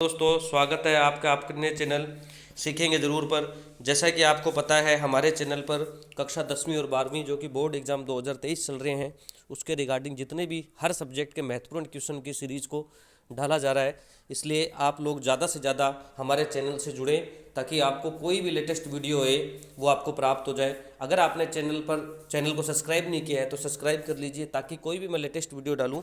दोस्तों, स्वागत है आपका अपने चैनल सीखेंगे ज़रूर पर। जैसा कि आपको पता है, हमारे चैनल पर कक्षा 10वीं और 12वीं जो कि बोर्ड एग्ज़ाम 2023 चल रहे हैं, उसके रिगार्डिंग जितने भी हर सब्जेक्ट के महत्वपूर्ण क्वेश्चन की सीरीज़ को डाला जा रहा है। इसलिए आप लोग ज़्यादा से ज़्यादा हमारे चैनल से जुड़ें ताकि आपको कोई भी लेटेस्ट वीडियो है वो आपको प्राप्त हो जाए। अगर आपने चैनल को सब्सक्राइब नहीं किया है तो सब्सक्राइब कर लीजिए ताकि कोई भी मैं लेटेस्ट वीडियो डालूँ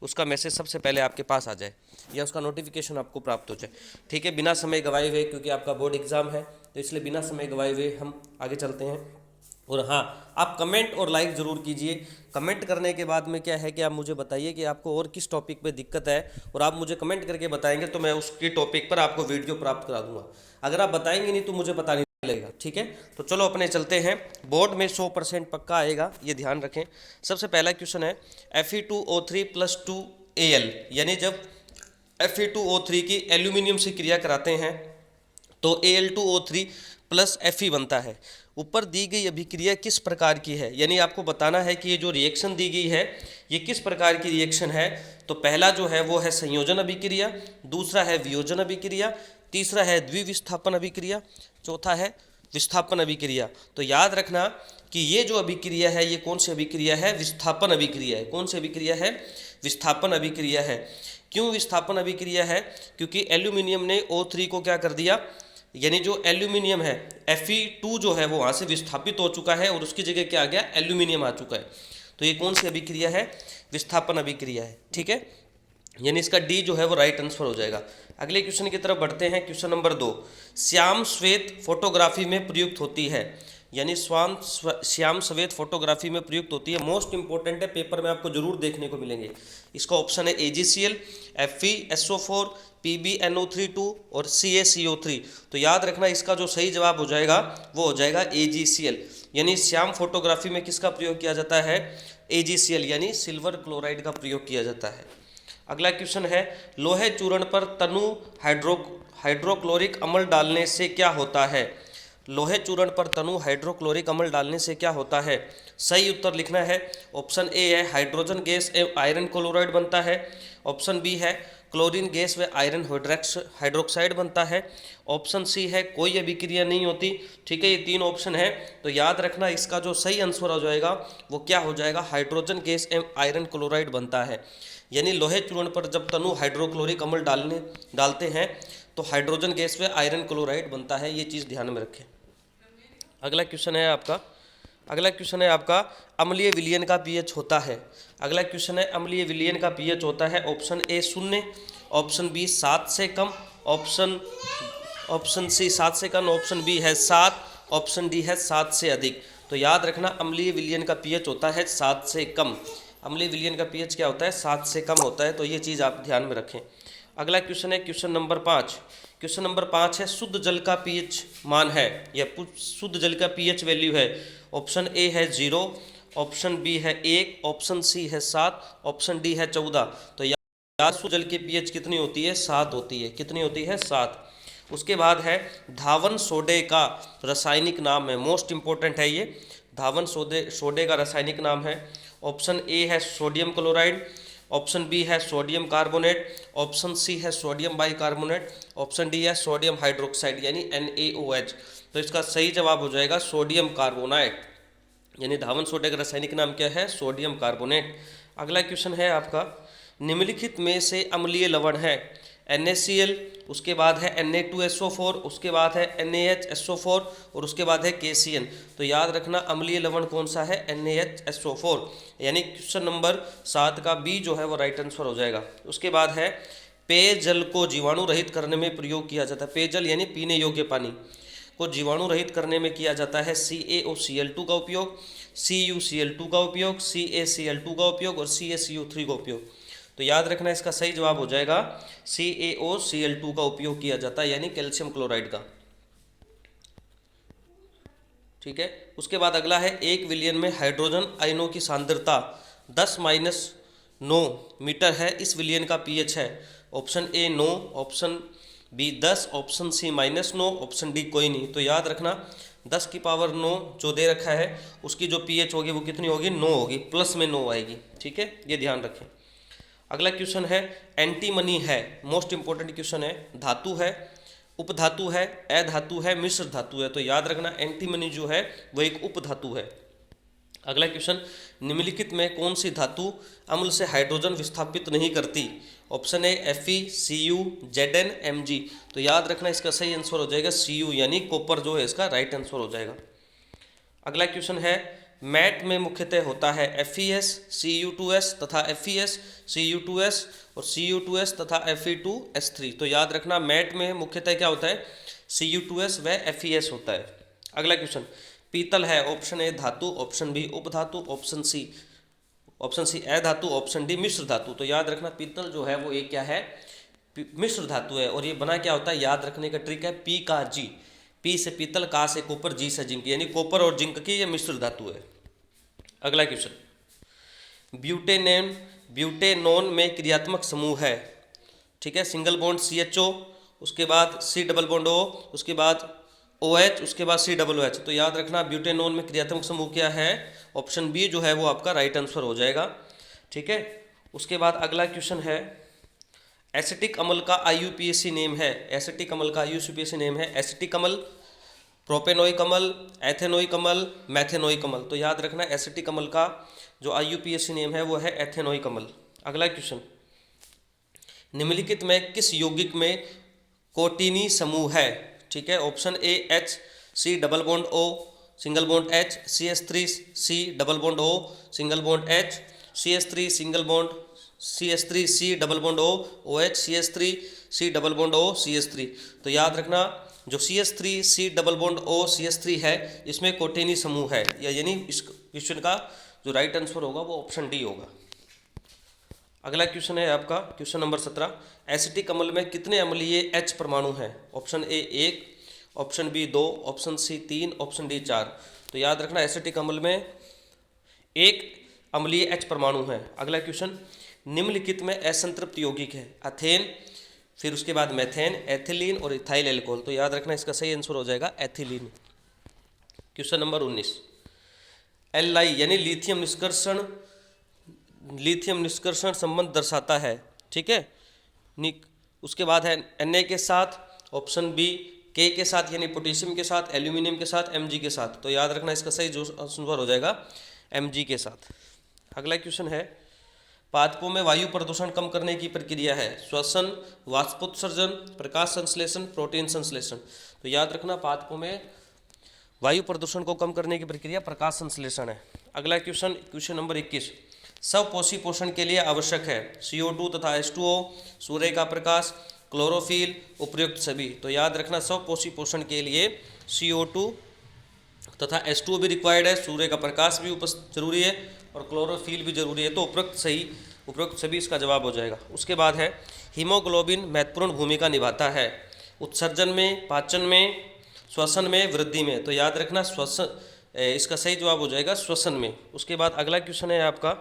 उसका मैसेज सबसे पहले आपके पास आ जाए या उसका नोटिफिकेशन आपको प्राप्त हो जाए। ठीक है, बिना समय गवाए हुए, क्योंकि आपका बोर्ड एग्ज़ाम है तो इसलिए बिना समय गवाए हुए हम आगे चलते हैं। और हाँ, आप कमेंट और लाइक ज़रूर कीजिए। कमेंट करने के बाद में क्या है कि आप मुझे बताइए कि आपको और किस टॉपिक पे दिक्कत है, और आप मुझे कमेंट करके बताएंगे तो मैं उसकी टॉपिक पर आपको वीडियो प्राप्त करा दूंगा। अगर आप बताएंगे नहीं तो मुझे पता नहीं चलेगा। ठीक है, तो चलो अपने चलते हैं। बोर्ड में 100% पक्का आएगा, ये ध्यान रखें। सबसे पहला क्वेश्चन है Fe2O3 + 2Al, यानी जब Fe2O3 की एल्यूमिनियम से क्रिया कराते हैं तो Al2O3 + Fe बनता है। ऊपर दी गई अभिक्रिया किस प्रकार की है, यानी आपको बताना है कि ये जो रिएक्शन दी गई है ये किस प्रकार की रिएक्शन है। तो पहला जो है वो है संयोजन अभिक्रिया, दूसरा है वियोजन अभिक्रिया, तीसरा है द्विविस्थापन अभिक्रिया, चौथा है विस्थापन अभिक्रिया। तो याद रखना कि ये जो अभिक्रिया है ये कौन सी अभिक्रिया है, विस्थापन अभिक्रिया है। कौन सी अभिक्रिया है, विस्थापन अभिक्रिया है। क्यों विस्थापन अभिक्रिया है, क्योंकि एल्यूमिनियम ने O3 को क्या कर दिया, यानी जो एल्यूमिनियम है Fe2 जो है वो वहाँ से विस्थापित हो चुका है और उसकी जगह क्या आ गया, एल्यूमिनियम आ चुका है। तो ये कौन सी अभिक्रिया है, विस्थापन अभिक्रिया है। ठीक है, यानी इसका डी जो है वो राइट आंसर हो जाएगा। अगले क्वेश्चन की तरफ बढ़ते हैं। क्वेश्चन नंबर 2, श्याम श्वेत फोटोग्राफी में प्रयुक्त होती है, यानी श्याम श्वेत फोटोग्राफी में प्रयुक्त होती है। मोस्ट इंपॉर्टेंट है, पेपर में आपको जरूर देखने को मिलेंगे। इसका ऑप्शन है AgCl, FeSO4, PbNO32 और CaCO3। तो याद रखना इसका जो सही जवाब हो जाएगा वो हो जाएगा AgCl, यानी श्याम फोटोग्राफी में किसका प्रयोग किया जाता है, AgCl यानी सिल्वर क्लोराइड का प्रयोग किया जाता है। अगला क्वेश्चन है, लोहे चूर्ण पर तनु हाइड्रोक्लोरिक अम्ल डालने से क्या होता है। लोहे चूर्ण पर तनु हाइड्रोक्लोरिक अम्ल डालने से क्या होता है। सही उत्तर लिखना है। ऑप्शन ए है हाइड्रोजन गैस एवं आयरन क्लोराइड बनता है। ऑप्शन बी है क्लोरीन गैस व आयरन हाइड्रोक्साइड बनता है। ऑप्शन सी है कोई अभिक्रिया नहीं होती। ठीक है, ये तीन ऑप्शन है। तो याद रखना इसका जो सही आंसर हो जाएगा वो क्या हो जाएगा, हाइड्रोजन गैस एवं आयरन क्लोराइड बनता है। यानी लोहे चूर्ण पर जब तनु हाइड्रोक्लोरिक अम्ल डालते हैं तो हाइड्रोजन गैस व आयरन क्लोराइड बनता है। ये चीज़ ध्यान में रखें। अगला क्वेश्चन है आपका अम्लीय विलयन का पीएच होता है। अगला क्वेश्चन है अम्लीय विलयन का पीएच होता है। ऑप्शन ए 0, ऑप्शन बी 7 से कम, ऑप्शन सी 7 से कम, ऑप्शन बी है 7, ऑप्शन डी है 7 से अधिक। तो याद रखना अम्लीय विलयन का पीएच होता है 7 से कम। अम्लीय विलयन का पीएच क्या होता है, 7 से कम होता है। तो ये चीज़ आप ध्यान में रखें। अगला क्वेश्चन है क्वेश्चन नंबर 5। क्वेश्चन नंबर 5 है शुद्ध जल का पीएच मान है या शुद्ध जल का पीएच वैल्यू है। ऑप्शन ए है 0, ऑप्शन बी है 1, ऑप्शन सी है 7, ऑप्शन डी है 14। तो याद शुद्ध जल की पीएच कितनी होती है, 7 होती है। कितनी होती है, 7। उसके बाद है धावन सोडे का रासायनिक नाम है। मोस्ट इंपॉर्टेंट है ये, धावन सोडे का रासायनिक नाम है। ऑप्शन ए है सोडियम क्लोराइड, ऑप्शन बी है सोडियम कार्बोनेट, ऑप्शन सी है सोडियम बाइकार्बोनेट, ऑप्शन डी है सोडियम हाइड्रोक्साइड यानी NaOH। तो इसका सही जवाब हो जाएगा सोडियम कार्बोनेट, यानी धावन सोडे का रासायनिक नाम क्या है, सोडियम कार्बोनेट। अगला क्वेश्चन है आपका, निम्नलिखित में से अम्लीय लवण है NaCl, उसके बाद है Na2SO4, उसके बाद है NaHSO4 और उसके बाद है KCN। तो याद रखना अम्लीय लवण कौन सा है, NaHSO4, यानी क्वेश्चन नंबर 7 का बी जो है वो राइट आंसर हो जाएगा। उसके बाद है पेयजल को जीवाणु रहित करने में प्रयोग किया जाता है। पेयजल यानी पीने योग्य पानी को जीवाणु रहित करने में किया जाता है CaOCl2 का उपयोग, CuCl2 का उपयोग, CaCl2 का उपयोग और CaCO3 का उपयोग। तो याद रखना इसका सही जवाब हो जाएगा CaOCl2 का उपयोग किया जाता है, यानी कैल्शियम क्लोराइड का। ठीक है, उसके बाद अगला है 1 विलियन में हाइड्रोजन आयनों की सांद्रता 10-9 मीटर है। इस विलियन का पीएच है। Option A 9, option B 10, option C -9, option D कोई नहीं। तो याद रखना 10 की पावर 9 जो दे रखा है उसकी जो पीएच होगी वो कितनी होगी, 9 होगी, प्लस में 9 आएगी। ठीक है, ये ध्यान रखें। अगला क्वेश्चन है एंटीमनी है, मोस्ट इंपॉर्टेंट क्वेश्चन है, धातु है, उपधातु है, अधातु है, मिश्र धातु है। तो याद रखना एंटीमनी जो है वो एक उपधातु है। अगला क्वेश्चन, निम्नलिखित में कौन सी धातु अम्ल से हाइड्रोजन विस्थापित नहीं करती? Option A Fe, Cu, Zn, Mg। तो याद रखना इसका सही आंसर हो जाएगा Cu, यानी कॉपर जो है इसका राइट आंसर हो जाएगा। अगला क्वेश्चन है मैट में मुख्यतः होता है FeS, Cu2S तथा FeS, Cu2S और Cu2S तथा Fe2S3। तो याद रखना मैट में मुख्यतः क्या होता है? Cu2S व FeS होता है। अगला क्वेश्चन, पीतल है, ऑप्शन ए धातु, ऑप्शन बी उपधातु, ऑप्शन सी अधातु, ऑप्शन डी मिश्र धातु। तो याद रखना पीतल जो है वो एक क्या है? मिश्र धातु है। और ये बना क्या होता है? याद रखने का ट्रिक है पी का जी, पी से पीतल, का से कॉपर, जी से जिंक, यानी कॉपर और जिंक की ये मिश्र धातु है। अगला क्वेश्चन, ब्यूटेनोन में क्रियात्मक समूह है, ठीक है, सिंगल बॉन्ड CHO, उसके बाद C डबल बॉन्ड O, उसके बाद OH, उसके बाद COOH। तो याद रखना ब्यूटेनोन में क्रियात्मक समूह क्या है? ऑप्शन बी जो है वो आपका राइट आंसर हो जाएगा, ठीक है। उसके बाद अगला क्वेश्चन है एसिटिक अम्ल का IUPAC नेम है, एसिटिक अम्ल का IUPAC नेम है एसिटिक अम्ल, प्रोपेनोइक अम्ल, एथेनोइक अम्ल, मैथेनोइक अम्ल। तो याद रखना एसिटिक अम्ल का जो IUPAC नेम है वो है एथेनोइक अम्ल। अगला क्वेश्चन, निम्नलिखित में किस यौगिक में कोटिनी समूह है? ठीक है, ऑप्शन ए H, C double bond O, single bond H, CH3, C double bond O, single bond H, CH3 single bond CH3, C double bond O, OH, CH3, C double bond O, CH3। तो याद रखना जो CH3, C double bond O, CH3 है इसमें कोटिनी समूह है, यानी इस क्वेश्चन का जो राइट आंसर होगा वो ऑप्शन डी होगा। अगला क्वेश्चन है आपका क्वेश्चन नंबर 17, एसिटिक अम्ल में कितने अम्लीय H परमाणु हैं? Option A 1, option B 2, option C 3, option D 4। तो याद रखना एसिटिक अम्ल में एक अम्लीय H परमाणु है। अगला क्वेश्चन, निम्नलिखित में असंतृप्त यौगिक है, अथेन, फिर उसके बाद मेथेन, एथिलीन और इथाइल एल्कोहल। तो याद रखना इसका सही आंसर हो जाएगा एथिलीन। क्वेश्चन नंबर 19, Li यानी लिथियम निष्कर्षण संबंध दर्शाता है, ठीक है। उसके बाद है Na के साथ, ऑप्शन बी K के साथ यानी पोटेशियम के साथ, एल्यूमिनियम के साथ, Mg के साथ। तो याद रखना इसका सही जो आंसर हो जाएगा Mg के साथ। अगला क्वेश्चन है पादपों में वायु प्रदूषण कम करने की प्रक्रिया है, श्वसन, वाष्पोत्सर्जन, प्रकाश संश्लेषण, प्रोटीन संश्लेषण। तो याद रखना पादपों में वायु प्रदूषण को कम करने की प्रक्रिया प्रकाश संश्लेषण है। अगला क्वेश्चन नंबर 21, स्वपोषी पोषण के लिए आवश्यक है CO2 तथा H2O, सूर्य का प्रकाश, क्लोरोफिल, उपयुक्त सभी। तो याद रखना स्वपोषी पोषण के लिए CO2 तथा H2O भी रिक्वायर्ड है, सूर्य का प्रकाश भी जरूरी है और क्लोरोफिल भी जरूरी है। तो उपयुक्त सभी इसका जवाब हो जाएगा। उसके बाद है हीमोग्लोबिन महत्वपूर्ण भूमिका निभाता है उत्सर्जन में, पाचन में, श्वसन में, वृद्धि में। तो याद रखना श्वसन, इसका सही जवाब हो जाएगा श्वसन में। उसके बाद अगला क्वेश्चन है आपका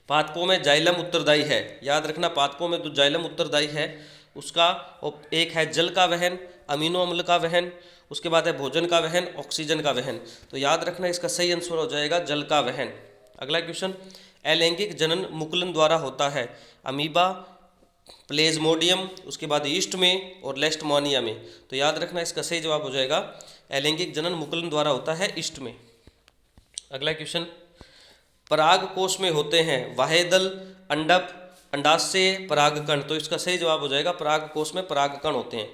पादपों में जाइलम उत्तरदायी है, याद रखना पादपों में जो जाइलम उत्तरदायी है उसका एक है जल का वहन, अमीनो अम्ल का वहन, उसके बाद है भोजन का वहन, ऑक्सीजन का वहन। तो याद रखना इसका सही आंसर हो जाएगा जल का वहन। अगला क्वेश्चन, अलैंगिक जनन मुकुलन द्वारा होता है, अमीबा, प्लेज्मोडियम, उसके बाद ईस्ट में और लेस्टमोनिया में। तो याद रखना इसका सही जवाब हो जाएगा अलैंगिक जनन मुकुलन द्वारा होता है ईस्ट में। अगला क्वेश्चन, पराग कोश में होते हैं वाहेदल, अंडक, अंडाशय, परागकण। तो इसका सही जवाब हो जाएगा पराग कोश में परागकण होते हैं।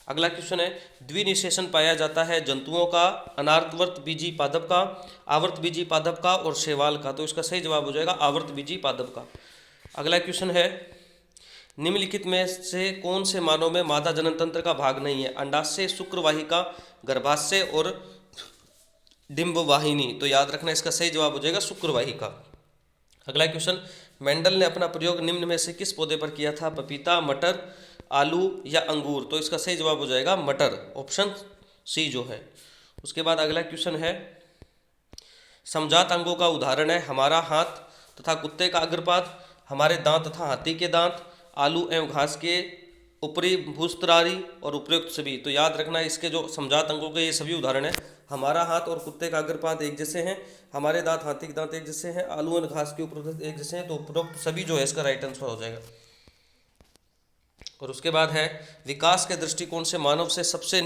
अगला क्वेश्चन है द्विनिषेचन पाया जाता है जंतुओं का, अनावर्त बीजी पादप का, आवर्त बीजी पादप का और शैवाल का। तो इसका सही जवाब हो जाएगा आवर्त बीजी पादप का। अगला क्वेश्चन है निम्नलिखित में से कौन से मानव में मादा जनन तंत्र का भाग नहीं है, अंडाशय, शुक्रवाहिका, गर्भाशय और डिंबवाहिनी। तो याद रखना इसका सही जवाब हो जाएगा शुक्रवाहिका। अगला क्वेश्चन, मेंडल ने अपना प्रयोग निम्न में से किस पौधे पर किया था, पपीता, मटर, आलू या अंगूर। तो इसका सही जवाब हो जाएगा मटर, ऑप्शन सी जो है। उसके बाद अगला क्वेश्चन है समजात अंगों का उदाहरण है हमारा हाथ तथा कुत्ते का अग्रपाद, हमारे दांत तथा हाथी के दांत, आलू एवं घास के ऊपरी भूस्तरारी और उपयुक्त सभी। तो याद रखना इसके जो समजात अंगों के ये सभी उदाहरण है हमारा हाथ और कुत्ते का अग्रपाद एक जैसे हैं, हमारे दांत हाथी के दांत एक जैसे हैं, आलू और घास के ऊपर एक जैसे हैं, तो उपरोक्त सभी जो है इसका राइट आंसर हो जाएगा। और उसके बाद है विकास के दृष्टिकोण से मानव से सबसे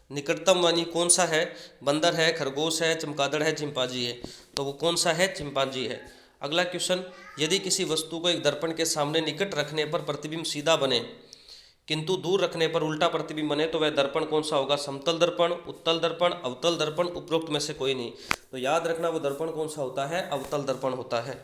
निकटतम वाणी कौन सा है? बंदर है, खरगोश है, चमगादड़ है, चिंपांजी है। तो वो कौन सा है? चिंपांजी है। अगला क्वेश्चन, यदि किसी वस्तु को एक दर्पण के सामने निकट रखने पर प्रतिबिंब सीधा बने किंतु दूर रखने पर उल्टा प्रतिबिंब बने तो वह दर्पण कौन सा होगा? समतल दर्पण, उत्तल दर्पण, अवतल दर्पण, उपरोक्त में से कोई नहीं। तो याद रखना वो दर्पण कौन सा होता है? अवतल दर्पण होता है।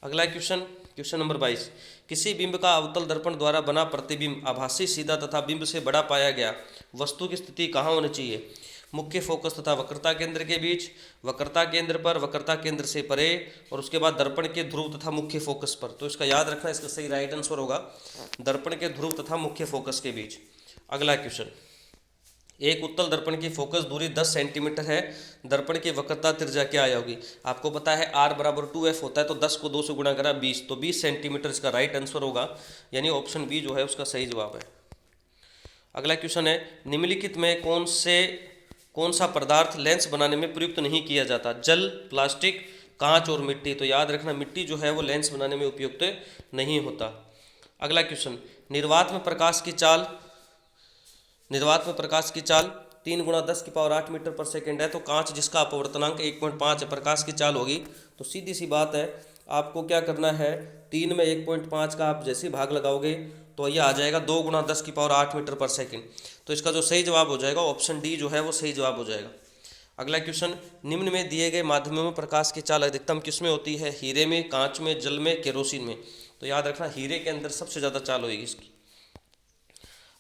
अगला क्वेश्चन नंबर 22, किसी बिंब का अवतल दर्पण द्वारा बना प्रतिबिंब आभासी, सीधा तथा बिंब से बड़ा पाया गया वस्तु की स्थिति कहाँ होनी चाहिए? मुख्य फोकस तथा वक्रता केंद्र के बीच, वक्रता केंद्र पर, वक्रता केंद्र से परे, और उसके बाद दर्पण के ध्रुव तथा मुख्य फोकस पर। तो इसका याद रखना, इसका सही राइट आंसर होगा दर्पण के ध्रुव तथा मुख्य फोकस के बीच। अगला क्वेश्चन, एक उत्तल दर्पण की फोकस दूरी 10 सेंटीमीटर है, दर्पण की वक्रता त्रिज्या क्या आई होगी? आपको पता है R बराबर 2F होता है, तो 10 को 2 से गुणा करा 20, तो 20 सेंटीमीटर इसका राइट आंसर होगा, यानी ऑप्शन बी जो है उसका सही जवाब है। अगला क्वेश्चन है, निम्नलिखित में कौन सा पदार्थ लेंस बनाने में प्रयुक्त नहीं किया जाता? जल, प्लास्टिक, कांच और मिट्टी। तो याद रखना मिट्टी जो है वो लेंस बनाने में उपयुक्त नहीं होता। अगला क्वेश्चन, निर्वात में प्रकाश की चाल 3 × 10⁸ मीटर पर सेकेंड है, तो कांच जिसका अपवर्तनांक 1.5 है, प्रकाश की चाल होगी, तो सीधी सी बात है आपको क्या करना है, 3 में 1.5 का आप जैसे भाग लगाओगे तो ये आ जाएगा 2 × 10⁸ मीटर पर सेकेंड। तो इसका जो सही जवाब हो जाएगा ऑप्शन डी जो है वो सही जवाब हो जाएगा। अगला क्वेश्चन, निम्न में दिए गए माध्यमों में प्रकाश की चाल अधिकतम किसमें होती है? हीरे में, कांच में, जल में, केरोसिन में। तो याद रखना हीरे के अंदर सबसे ज़्यादा चाल होगी इसकी।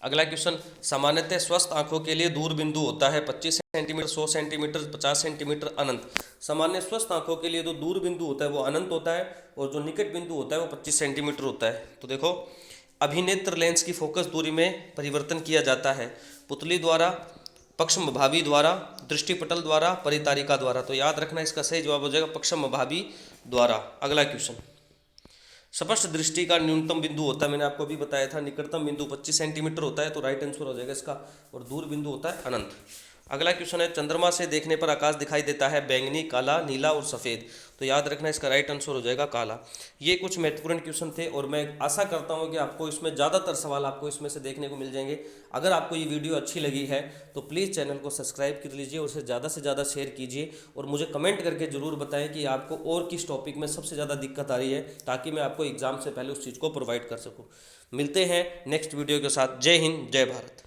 अगला क्वेश्चन, सामान्यतः स्वस्थ आंखों के लिए दूर बिंदु होता है 25 सेंटीमीटर, 100 सेंटीमीटर, 50 सेंटीमीटर, अनंत। सामान्य स्वस्थ आंखों के लिए जो दूर बिंदु होता है वो अनंत होता है, और जो निकट बिंदु होता है वो 25 सेंटीमीटर होता है। तो देखो, अभिनेत्र लेंस की फोकस दूरी में परिवर्तन किया जाता है पुतली द्वारा, पक्षमभावी द्वारा, दृष्टिपटल द्वारा, परितारिका द्वारा। तो याद रखना इसका सही जवाब हो जाएगा पक्षमभावी द्वारा। अगला क्वेश्चन, स्पष्ट दृष्टि का न्यूनतम बिंदु होता है, मैंने आपको अभी बताया था, निकटतम बिंदु 25 सेंटीमीटर होता है, तो राइट आंसर हो जाएगा इसका, और दूर बिंदु होता है अनंत। अगला क्वेश्चन है, चंद्रमा से देखने पर आकाश दिखाई देता है बैंगनी, काला, नीला और सफ़ेद। तो याद रखना इसका राइट आंसर हो जाएगा काला। ये कुछ महत्वपूर्ण क्वेश्चन थे, और मैं आशा करता हूँ कि आपको इसमें ज़्यादातर सवाल आपको इसमें से देखने को मिल जाएंगे। अगर आपको ये वीडियो अच्छी लगी है तो प्लीज़ चैनल को सब्सक्राइब कर लीजिए, और उसे ज़्यादा शेयर कीजिए, और मुझे कमेंट करके ज़रूर बताएं कि आपको और किस टॉपिक में सबसे ज़्यादा दिक्कत आ रही है, ताकि मैं आपको एग्ज़ाम से पहले उस चीज़ को प्रोवाइड कर सकूँ। मिलते हैं नेक्स्ट वीडियो के साथ। जय हिंद, जय भारत।